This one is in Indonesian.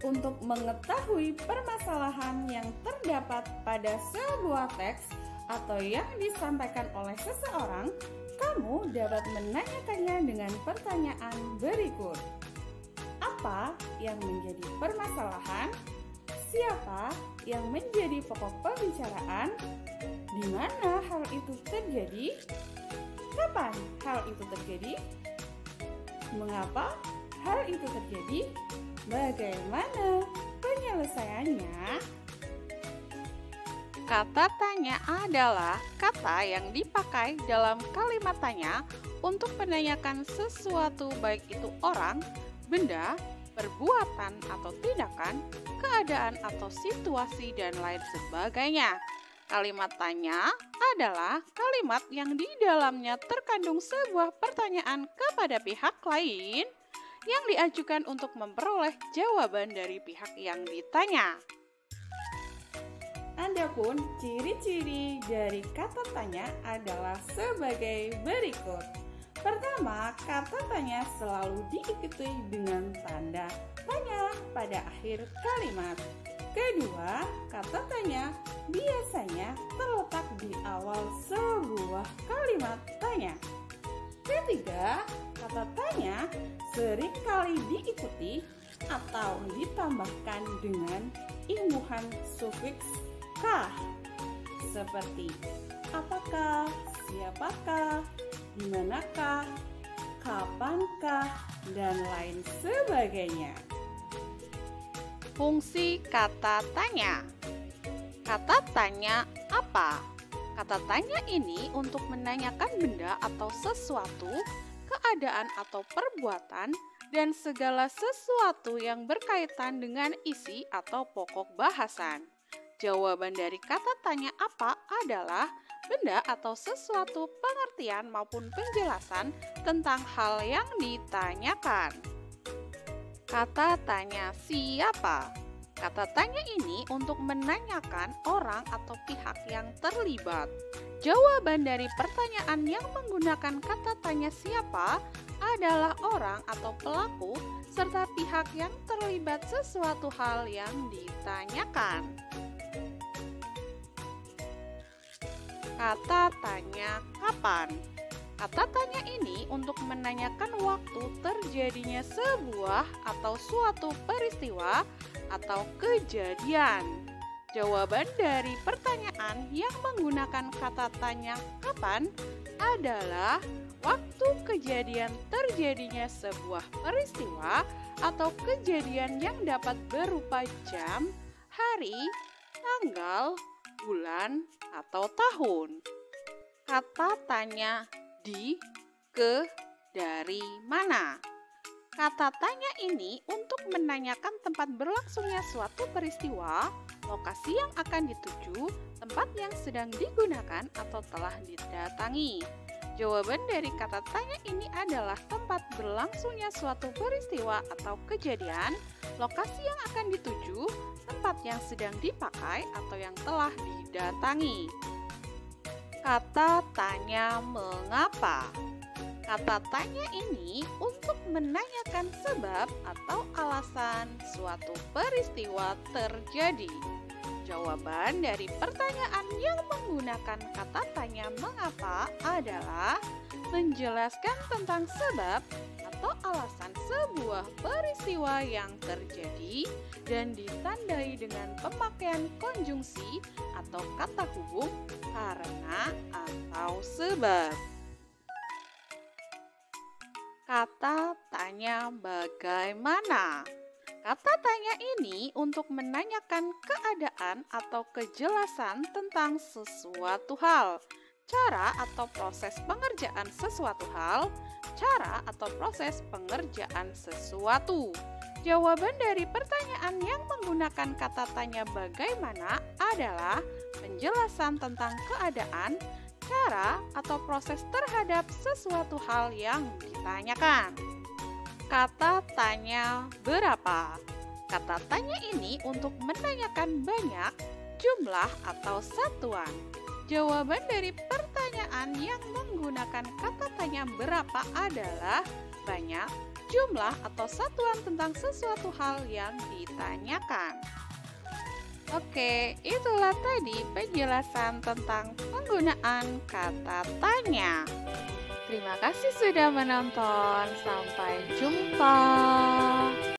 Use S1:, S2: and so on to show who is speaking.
S1: Untuk mengetahui permasalahan yang terdapat pada sebuah teks atau yang disampaikan oleh seseorang, kamu dapat menanyakannya dengan pertanyaan berikut. Apa yang menjadi permasalahan? Siapa yang menjadi pokok pembicaraan? Di mana hal itu terjadi? Kapan hal itu terjadi? Mengapa hal itu terjadi? Bagaimana penyelesaiannya?
S2: Kata tanya adalah kata yang dipakai dalam kalimat tanya untuk menanyakan sesuatu, baik itu orang, benda, perbuatan atau tindakan, keadaan atau situasi, dan lain sebagainya. Kalimat tanya adalah kalimat yang di dalamnya terkandung sebuah pertanyaan kepada pihak lain yang diajukan untuk memperoleh jawaban dari pihak yang ditanya.
S1: Adapun ciri-ciri dari kata tanya adalah sebagai berikut. Pertama, kata tanya selalu diikuti dengan tanda tanya pada akhir kalimat. Kedua, kata tanya biasanya terletak di awal sebuah kalimat tanya. Ketiga, kata tanya seringkali diikuti atau ditambahkan dengan imbuhan sufiks kah, seperti apakah, siapakah, dimanakah, kapankah, dan lain sebagainya.
S2: Fungsi kata tanya. Kata tanya apa? Kata tanya ini untuk menanyakan benda atau sesuatu, keadaan atau perbuatan, dan segala sesuatu yang berkaitan dengan isi atau pokok bahasan. Jawaban dari kata tanya apa adalah benda atau sesuatu, pengertian maupun penjelasan tentang hal yang ditanyakan. Kata tanya siapa? Kata tanya ini untuk menanyakan orang atau pihak yang terlibat. Jawaban dari pertanyaan yang menggunakan kata tanya siapa adalah orang atau pelaku serta pihak yang terlibat sesuatu hal yang ditanyakan. Kata tanya kapan? Kata tanya ini untuk menanyakan waktu terjadinya sebuah atau suatu peristiwa atau kejadian. Jawaban dari pertanyaan yang menggunakan kata tanya kapan adalah waktu kejadian terjadinya sebuah peristiwa atau kejadian yang dapat berupa jam, hari, tanggal, bulan, atau tahun. Kata tanya di, ke, dari mana? Kata tanya ini untuk menanyakan tempat berlangsungnya suatu peristiwa, lokasi yang akan dituju, tempat yang sedang digunakan atau telah didatangi. Jawaban dari kata tanya ini adalah tempat berlangsungnya suatu peristiwa atau kejadian, lokasi yang akan dituju, tempat yang sedang dipakai atau yang telah didatangi. Kata tanya mengapa? Kata tanya ini untuk menanyakan sebab atau alasan suatu peristiwa terjadi. Jawaban dari pertanyaan yang menggunakan kata tanya mengapa adalah menjelaskan tentang sebab atau alasan sebuah peristiwa yang terjadi dan ditandai dengan pemakaian konjungsi atau kata hubung karena atau sebab. Kata tanya bagaimana? Kata tanya ini untuk menanyakan keadaan atau kejelasan tentang sesuatu hal, cara atau proses pengerjaan sesuatu hal, cara atau proses pengerjaan sesuatu. Jawaban dari pertanyaan yang menggunakan kata tanya bagaimana adalah penjelasan tentang keadaan, cara atau proses terhadap sesuatu hal yang ditanyakan. Kata tanya berapa? Kata tanya ini untuk menanyakan banyak, jumlah, atau satuan. Jawaban dari pertanyaan yang menggunakan kata tanya berapa adalah banyak, jumlah atau satuan tentang sesuatu hal yang ditanyakan. Oke, itulah tadi penjelasan tentang penggunaan kata tanya. Terima kasih sudah menonton. Sampai jumpa.